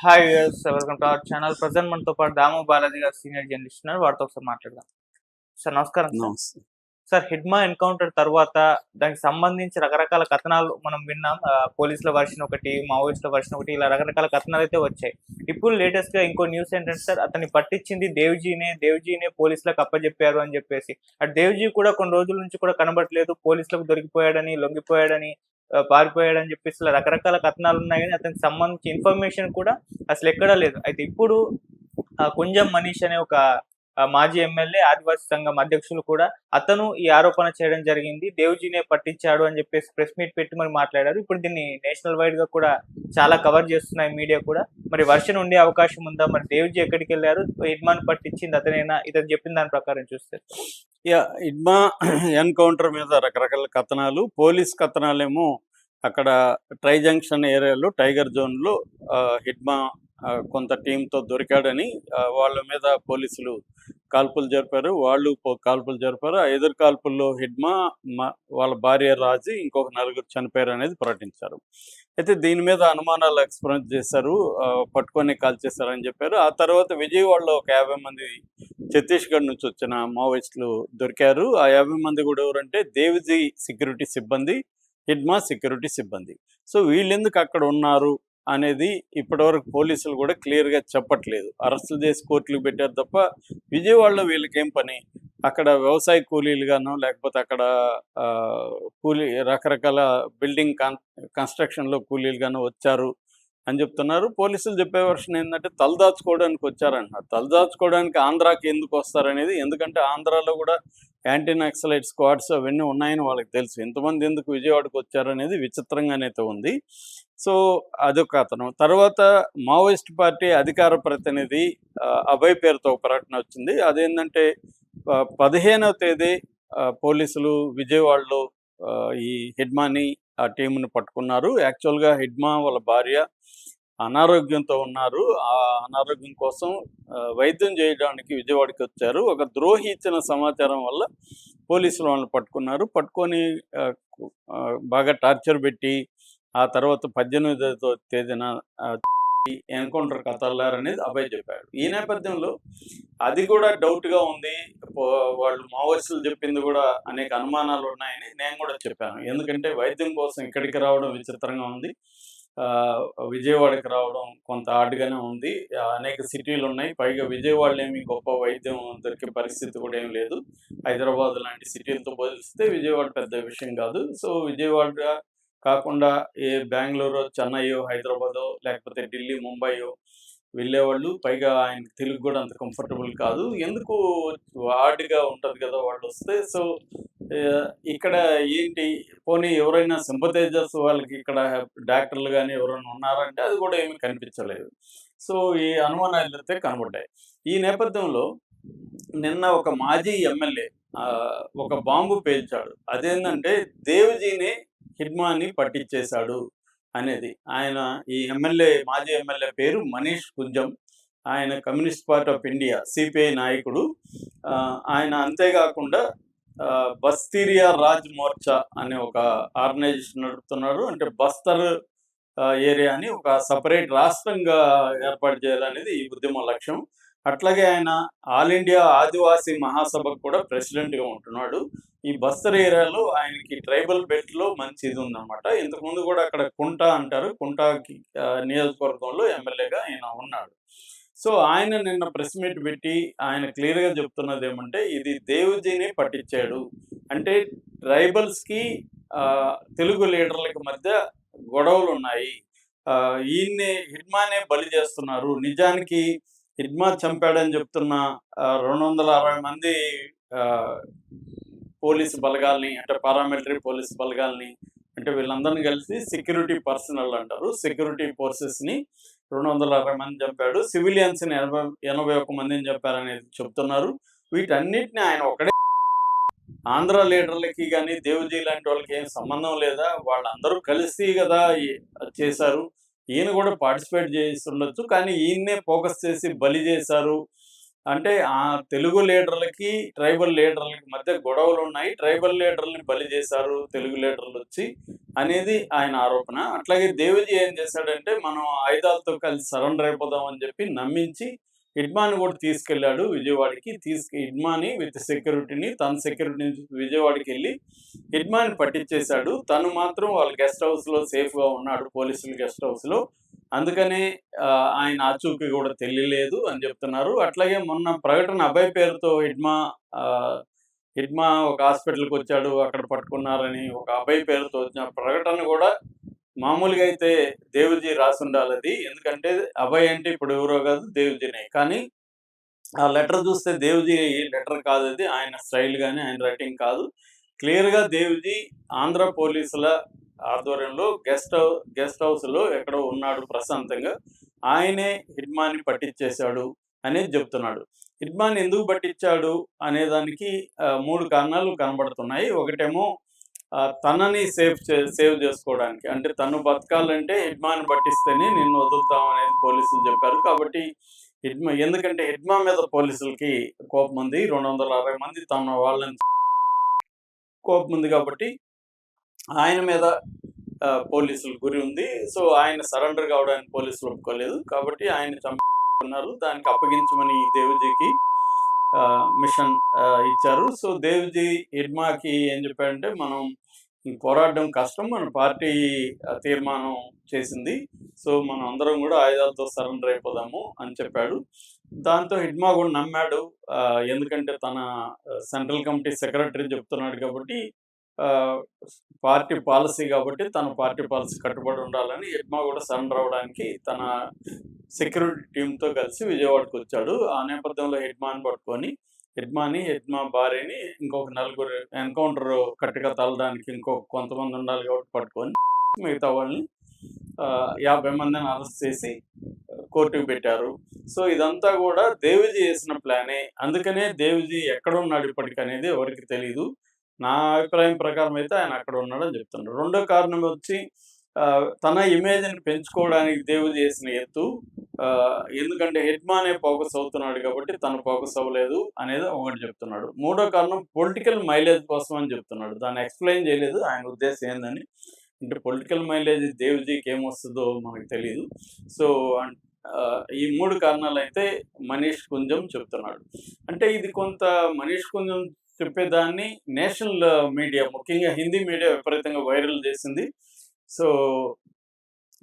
Hi viewers, welcome to our channel. Present మనతో పాటు దాము బాలాజీ గారు సీనియర్ జర్నలిస్ట్ ఉన్నారు. వారితో ఒకసారి మాట్లాడదాం. సార్ నమస్కారం సార్. నమస్తే. సార్, హిడ్మా ఎన్కౌంటర్ తర్వాత దానికి సంబంధించి రకరకాల కథనాలు మనం విన్నాం. పోలీసుల వర్షన్ ఒకటి, మావోయిస్టుల వర్షన్ ఒకటి, ఇలా రకరకాల కథనాలు అయితే వచ్చాయి. ఇప్పుడు లేటెస్ట్ గా ఇంకో న్యూస్ ఏంటంటే సార్, అతన్ని పట్టించింది దేవ్జీనే పోలీసులకు అప్పజెప్పారు అని చెప్పేసి. అటు దేవ్జీ కూడా కొన్ని రోజుల నుంచి కూడా కనబడట్లేదు, పోలీసులకు దొరికిపోయాడని, లొంగిపోయాడని, పారిపోయాడని చెప్పేసి ఇలా రకరకాల కథనాలు ఉన్నాయి. కానీ అతనికి సంబంధించి ఇన్ఫర్మేషన్ కూడా అసలు ఎక్కడా లేదు. అయితే ఇప్పుడు కుంజం మనీష్ అనే ఒక మాజీ ఎమ్మెల్యే, ఆదివాసీ సంఘం అధ్యక్షులు కూడా అతను ఈ ఆరోపణ చేయడం జరిగింది. దేవ్జీనే పట్టించాడు అని చెప్పేసి ప్రెస్ మీట్ పెట్టి మరి మాట్లాడారు. ఇప్పుడు దీన్ని నేషనల్ వైడ్ గా కూడా చాలా కవర్ చేస్తున్నాయి మీడియా కూడా. మరి వర్షం ఉండే అవకాశం ఉందా? మరి దేవ్జీ ఎక్కడికి వెళ్ళారు? హిడ్మాన్ పట్టించింది అతనేనా? ఇతను చెప్పిన దాని ప్రకారం చూస్తే ఇడ్మా ఎన్కౌంటర్ మీద రకరకాల కథనాలు, పోలీస్ కథనాలేమో అక్కడ ట్రై జంక్షన్ ఏరియాలో టైగర్ జోన్లో హిడ్మా కొంత టీంతో దొరికాడని వాళ్ళ మీద పోలీసులు కాల్పులు జరిపారు. కాల్పులు జరిపారు. ఆ ఎదురు కాల్పుల్లో హిడ్మా, వాళ్ళ భార్య రాజీ, ఇంకొక 4 చనిపోయారు అనేది ప్రకటించారు. అయితే దీని మీద అనుమానాలు ఎక్స్ప్రెస్ చేశారు. పట్టుకొని కాల్చేశారని చెప్పారు. ఆ తర్వాత విజయవాడలో ఒక 50 మంది ఛత్తీస్గఢ్ నుంచి వచ్చిన మావోయిస్టులు దొరికారు. ఆ 50 మంది కూడా ఎవరంటే దేవ్జీ సెక్యూరిటీ సిబ్బంది, హిడ్మా సెక్యూరిటీ సిబ్బంది. సో వీళ్ళెందుకు అక్కడ ఉన్నారు అనేది ఇప్పటివరకు పోలీసులు కూడా క్లియర్గా చెప్పట్లేదు. అరెస్టులు చేసి కోర్టులకు పెట్టారు తప్ప విజయవాడలో వీళ్ళకేం పని? అక్కడ వ్యవసాయ కూలీలుగానో లేకపోతే అక్కడ రకరకాల బిల్డింగ్ కన్స్ట్రక్షన్లో కూలీలుగానో వచ్చారు అని చెప్తున్నారు. పోలీసులు చెప్పే వర్షన్ ఏంటంటే తలదాచుకోవడానికి వచ్చారంటున్నారు. తలదాచుకోవడానికి ఆంధ్రాకి ఎందుకు వస్తారనేది, ఎందుకంటే ఆంధ్రాలో కూడా యాంటీ నక్సలైట్ స్క్వాడ్స్ అవన్నీ ఉన్నాయని వాళ్ళకి తెలుసు. ఎంతమంది ఎందుకు విజయవాడకు వచ్చారనేది విచిత్రంగానైతే ఉంది. సో అదొక అతను. తర్వాత మావోయిస్ట్ పార్టీ అధికార ప్రతినిధి అభయ్ పేరుతో ఒక ప్రకటన వచ్చింది. అదేంటంటే 15వ తేదీ పోలీసులు విజయవాడలో ఈ హిడ్మాని ఆ టీంని పట్టుకున్నారు. యాక్చువల్గా హిడ్మా వాళ్ళ భార్య అనారోగ్యంతో ఉన్నారు. ఆ అనారోగ్యం కోసం వైద్యం చేయడానికి విజయవాడకి వచ్చారు. ఒక ద్రోహి ఇచ్చిన సమాచారం వల్ల పోలీసులు వాళ్ళని పట్టుకున్నారు. పట్టుకొని బాగా టార్చర్ పెట్టి ఆ తర్వాత 18వ తేదీన ఎన్కౌంటర్ కథలారనేది అభయ్ చెప్పాడు. ఈ నేపథ్యంలో అది కూడా డౌట్గా ఉంది. వాళ్ళు మావోయిస్టులు చెప్పింది కూడా అనేక అనుమానాలు ఉన్నాయని నేను కూడా చెప్పాను. ఎందుకంటే వైద్యం కోసం ఇక్కడికి రావడం విచిత్రంగా ఉంది. విజయవాడకి రావడం కొంత ఆడ్గానే ఉంది. అనేక సిటీలు ఉన్నాయి. పైగా విజయవాడలో ఏమి గొప్ప వైద్యం దొరికే పరిస్థితి కూడా ఏం లేదు. హైదరాబాద్ లాంటి సిటీలతో పోలిస్తే విజయవాడ పెద్ద విషయం కాదు. సో విజయవాడ కాకుండా బెంగళూరు, చెన్నైయో, హైదరాబాదో లేకపోతే ఢిల్లీ, ముంబైయో వెళ్ళేవాళ్ళు. పైగా ఆయనకి తెలుగు కూడా అంత కంఫర్టబుల్ కాదు. ఎందుకు హార్డ్గా ఉంటుంది కదా వాళ్ళు వస్తే. సో ఇక్కడ ఏంటి, పోనీ ఎవరైనా సింపథైజర్స్ వాళ్ళకి ఇక్కడ డాక్టర్లు కానీ ఎవరైనా ఉన్నారంటే అది కూడా ఏమీ కనిపించలేదు. సో ఈ అనుమానాలు అయితే కనబడ్డాయి. ఈ నేపథ్యంలో నిన్న ఒక మాజీ ఎమ్మెల్యే ఒక బాంబు పేల్చాడు. అదేంటంటే దేవ్జీని హిడ్మాని పట్టించేశాడు అనేది. ఆయన ఈ మాజీ ఎమ్మెల్యే పేరు మనీష్ కుంజం. ఆయన communist party of India CPI నాయకుడు. ఆయన అంతేకాకుండా బస్తీరియా రాజ్ మోర్చా అనే ఒక ఆర్గనైజేషన్ నడుపుతున్నారు. అంటే బస్తర్ ఏరియా అని ఒక సపరేట్ రాష్ట్రంగా ఏర్పాటు చేయాలనేది ఈ ఉద్యమ లక్ష్యం. అట్లాగే ఆయన ఆల్ ఇండియా ఆదివాసీ మహాసభకు కూడా ప్రెసిడెంట్గా ఉంటున్నాడు. ఈ బస్తర్ ఏరియాలో ఆయనకి ట్రైబల్ బెల్ట్లో మంచి ఇది ఉందన్నమాట. ఇంతకుముందు కూడా అక్కడ కుంటా అంటారు, కుంటాకి నియోజకవర్గంలో ఎమ్మెల్యేగా ఆయన ఉన్నాడు. సో ఆయన నిన్న ప్రెస్ మీట్ పెట్టి ఆయన క్లియర్గా చెప్తున్నది ఏమంటే, ఇది దేవ్జీని పట్టించాడు. అంటే ట్రైబల్స్కి తెలుగు లీడర్లకి మధ్య గొడవలు ఉన్నాయి. ఈయన్ని హిడ్మానే బలి చేస్తున్నారు. నిజానికి హిడ్మా చంపాడని చెప్తున్న 260 మంది పోలీసు బలగాల్ని, అంటే పారామిలిటరీ పోలీసు బలగాల్ని, అంటే వీళ్ళందరినీ కలిసి సెక్యూరిటీ పర్సనల్ అంటారు. సెక్యూరిటీ ఫోర్సెస్ని 260 మంది చంపాడు. సివిలియన్స్ని 81 మందిని చంపారనేది చెప్తున్నారు. వీటన్నిటిని ఆయన ఒకడే. ఆంధ్ర లీడర్లకి కానీ దేవ్జీ లాంటి వాళ్ళకి ఏం సంబంధం లేదా? వాళ్ళందరూ కలిసి కదా చేశారు. ఈయన కూడా పార్టిసిపేట్ చేసి ఉండొచ్చు, కానీ ఈయన్నే ఫోకస్ చేసి బలి చేశారు అంటే ఆ తెలుగు లీడర్లకి ట్రైబల్ లీడర్లకి మధ్య గొడవలు ఉన్నాయి, ట్రైబల్ లీడర్లని బలి చేశారు తెలుగు లీడర్లు వచ్చి అనేది ఆయన ఆరోపణ. అట్లాగే దేవిజీ ఏం చేశాడంటే మనం ఆయుధాలతో కలిసి సరెండర్ అయిపోదాం అని చెప్పి నమ్మించి హిడ్మాని కూడా తీసుకెళ్లాడు విజయవాడకి. హిడ్మాని విత్ సెక్యూరిటీని, తన సెక్యూరిటీ నుంచి విజయవాడకి వెళ్ళి హిడ్మాని పట్టించేశాడు. తను మాత్రం వాళ్ళ గెస్ట్ హౌస్ లో సేఫ్ గా ఉన్నాడు, పోలీసుల గెస్ట్ హౌస్ లో. అందుకనే ఆయన ఆచూకీ కూడా తెలియలేదు అని చెప్తున్నారు. అట్లాగే మొన్న ప్రకటన అభయ్ పేరుతో హిడ్మా ఒక హాస్పిటల్కి వచ్చాడు, అక్కడ పట్టుకున్నారని ఒక అభయ్ పేరుతో వచ్చిన ప్రకటన కూడా మామూలుగా అయితే దేవిజీ రాసి ఉండాలి అది. ఎందుకంటే అభయ్ అంటే ఇప్పుడు ఎవరో కాదు, దేవిజీనే. కానీ ఆ లెటర్ చూస్తే దేవిజీ లెటర్ కాదు అది, ఆయన స్టైల్ కానీ ఆయన రైటింగ్ కాదు. క్లియర్ గా దేవిజీ ఆంధ్ర పోలీసుల ఆధ్వర్యంలో గెస్ట్ హౌస్ లో ఎక్కడో ఉన్నాడు ప్రశాంతంగా, ఆయనే హిడ్మాని పట్టించేశాడు అనేది చెప్తున్నాడు. హిడ్మాని ఎందుకు పట్టించాడు అనే దానికి 3 కారణాలు కనబడుతున్నాయి. ఒకటేమో తనని సేవ్ చేసుకోవడానికి, అంటే తను బతకాలంటే హిడ్మాని పట్టిస్తేనే నిన్ను వదులుతాం అనేది పోలీసులు చెప్పారు. కాబట్టి ఎందుకంటే హిడ్మా మీద పోలీసులకి కోపం ఉంది, 260 మంది తన వాళ్ళని కోపం ఉంది కాబట్టి ఆయన మీద పోలీసులు గురి ఉంది. సో ఆయన సరెండర్ కావడానికి పోలీసులు ఒప్పుకోలేదు కాబట్టి ఆయన చంపుకున్నారు. దానికి అప్పగించమని దేవిజీకి మిషన్ ఇచ్చారు. సో దేవిజీ హిడ్మాకి ఏం చెప్పాడంటే మనం పోరాడడం కష్టం, మన పార్టీ తీర్మానం చేసింది, సో మనం అందరం కూడా ఆయుధాలతో సరెండర్ అయిపోదాము అని చెప్పాడు. దాంతో హిడ్మా కూడా నమ్మాడు. ఎందుకంటే తన సెంట్రల్ కమిటీ సెక్రటరీ చెప్తున్నాడు కాబట్టి, పార్టీ పాలసీ కాబట్టి తన పార్టీ పాలసీ కట్టుబడి ఉండాలని హిడ్మా కూడా సరెండర్ అవ్వడానికి తన సెక్యూరిటీ టీంతో కలిసి విజయవాడకు వచ్చాడు. ఆ నేపథ్యంలో హిడ్మాని పట్టుకొని హిడ్మా భార్యని ఇంకొక 4 ఎన్కౌంటర్ కట్టుగా తల్లడానికి కొంతమంది ఉండాలి కాబట్టి పట్టుకొని మిగతా వాళ్ళని 50 మందిని అరెస్ట్ చేసి కోర్టుకు పెట్టారు. సో ఇదంతా కూడా దేవిజీ చేసిన ప్లానే. అందుకనే దేవిజీ ఎక్కడ ఉన్నాడు ఇప్పటికనేది ఎవరికి తెలియదు. నా అభిప్రాయం ప్రకారం అయితే ఆయన అక్కడ ఉన్నాడని చెప్తున్నారు. రెండో కారణం వచ్చి తన ఇమేజ్ని పెంచుకోవడానికి దేవిజీ చేసిన ఎత్తు. ఎందుకంటే హిడ్మానే ఫోకస్ అవుతున్నాడు కాబట్టి తను ఫోకస్ అవ్వలేదు అనేది ఒకటి చెప్తున్నాడు. మూడో కారణం పొలిటికల్ మైలేజ్ కోసం అని చెప్తున్నాడు. దాన్ని ఎక్స్ప్లెయిన్ చేయలేదు ఆయన ఉద్దేశం ఏందని. అంటే పొలిటికల్ మైలేజ్ దేవిజీకి ఏమొస్తుందో మనకు తెలియదు. సో ఈ 3 కారణాలు అయితే మనీష్ కుంజం చెప్తున్నాడు. అంటే ఇది కొంత మనీష్ కుంజం చెప్పేదాన్ని నేషనల్ మీడియా, ముఖ్యంగా హిందీ మీడియా విపరీతంగా వైరల్ చేసింది. సో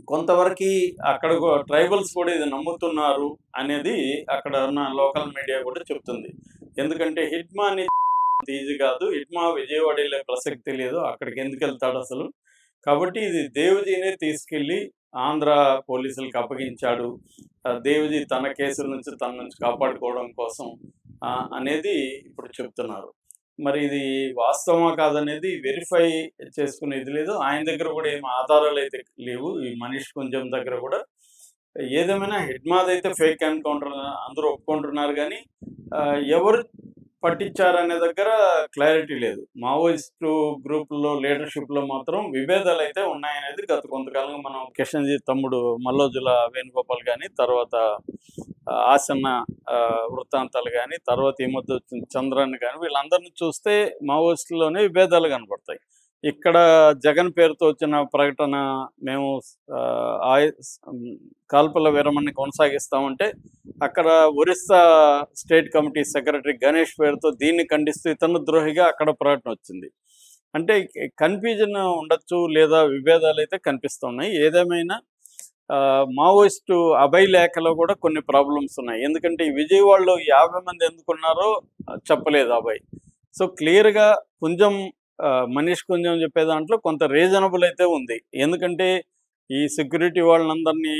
కొంతవరకు అక్కడ ట్రైబల్స్ కూడా ఇది నమ్ముతున్నారు అనేది అక్కడ ఉన్న లోకల్ మీడియా కూడా చెప్తుంది. ఎందుకంటే హిడ్మాని ఈజీ కాదు, హిడ్మా విజయవాడ వెళ్ళే ప్రసక్తి లేదు, అక్కడికి ఎందుకు వెళ్తాడు అసలు. కాబట్టి ఇది దేవిజీనే తీసుకెళ్లి ఆంధ్ర పోలీసులకు అప్పగించాడు, దేవిజీ తన కేసుల నుంచి తన నుంచి కాపాడుకోవడం కోసం అనేది ఇప్పుడు చెప్తున్నారు. మరి ఇది వాస్తవమా కాదనేది వెరిఫై చేసుకునేది లేదు. ఆయన దగ్గర కూడా ఏం ఆధారాలు అయితే లేవు, ఈ మనీష్ కుంజం దగ్గర కూడా. ఏదేమైనా హిడ్మాదైతే ఫేక్ ఎన్కౌంటర్ అందరూ ఒప్పుకుంటున్నారు, కానీ ఎవరు పట్టించారనే దగ్గర క్లారిటీ లేదు. మావోయిస్టు గ్రూపుల్లో లీడర్షిప్లో మాత్రం విభేదాలు అయితే ఉన్నాయనేది గత కొంతకాలంగా మనం కిషన్జీ తమ్ముడు మల్లోజుల వేణుగోపాల్ కానీ, తర్వాత ఆసన్న వృత్తాంతాలు కానీ, తర్వాత ఈ మధ్య వచ్చిన చంద్రాన్ని కానీ, వీళ్ళందరినీ చూస్తే మావోయిస్టులోనే విభేదాలు కనపడతాయి. ఇక్కడ జగన్ పేరుతో వచ్చిన ప్రకటన మేము కాల్పుల విరమణని కొనసాగిస్తామంటే, అక్కడ Orissa state committee secretary Ganesh పేరుతో దీన్ని ఖండిస్తూ ఇతను ద్రోహిగా అక్కడ ప్రకటన వచ్చింది. అంటే కన్ఫ్యూజన్ ఉండొచ్చు, లేదా విభేదాలు అయితే కనిపిస్తున్నాయి. ఏదేమైనా మావోయిస్టు అభయ్ లేఖలో కూడా కొన్ని ప్రాబ్లమ్స్ ఉన్నాయి. ఎందుకంటే ఈ విజయవాడలో 50 మంది ఎందుకున్నారో చెప్పలేదు అభయ్. సో క్లియర్గా మనీష్ కుంజం చెప్పే దాంట్లో కొంత రీజనబుల్ అయితే ఉంది. ఎందుకంటే ఈ సెక్యూరిటీ వాళ్ళందరినీ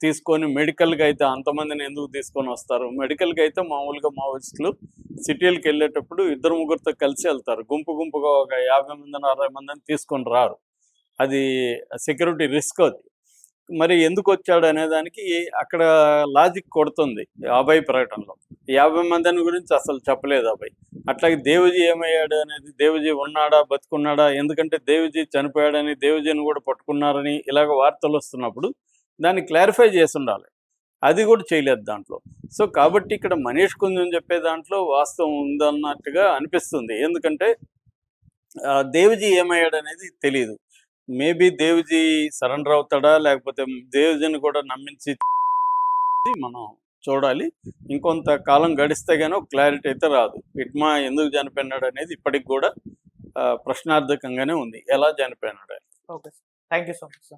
తీసుకొని మెడికల్గా అయితే అంతమందిని ఎందుకు తీసుకొని వస్తారు? మెడికల్గా అయితే మామూలుగా మావోయిస్టులు సిటీలకు వెళ్ళేటప్పుడు 2-3తో కలిసి వెళ్తారు. గుంపుగా ఒక 50 మందిని 60 మందిని తీసుకొని రారు. అది సెక్యూరిటీ రిస్క్. అది మరి ఎందుకు వచ్చాడు అనే దానికి అక్కడ లాజిక్ కొడుతుంది అభయ్ ప్రకటనలో. 50 మందిని గురించి అసలు చెప్పలేదు అభయ్. అట్లాగే దేవిజీ ఏమయ్యాడు అనేది, దేవిజీ ఉన్నాడా బతుకున్నాడా, ఎందుకంటే దేవిజీ చనిపోయాడని, దేవిజీని కూడా పట్టుకున్నారని ఇలాగ వార్తలు వస్తున్నప్పుడు దాన్ని క్లారిఫై చేసి ఉండాలి. అది కూడా చేయలేదు దాంట్లో. సో కాబట్టి ఇక్కడ మనీష్ కుంజం చెప్పే దాంట్లో వాస్తవం ఉందన్నట్టుగా అనిపిస్తుంది. ఎందుకంటే దేవిజీ ఏమయ్యాడు అనేది తెలియదు. మేబీ దేవిజీ సరెండర్ అవుతాడా, లేకపోతే దేవిజీని కూడా నమ్మించి మనం చూడాలి. ఇంకొంత కాలం గడిస్తే గానీ ఒక క్లారిటీ అయితే రాదు. ఇట్మా ఎందుకు చనిపోయినాడు అనేది ఇప్పటికి కూడా ప్రశ్నార్థకంగానే ఉంది. ఎలా చనిపోయినాడు? Okay. Thank you so much sir.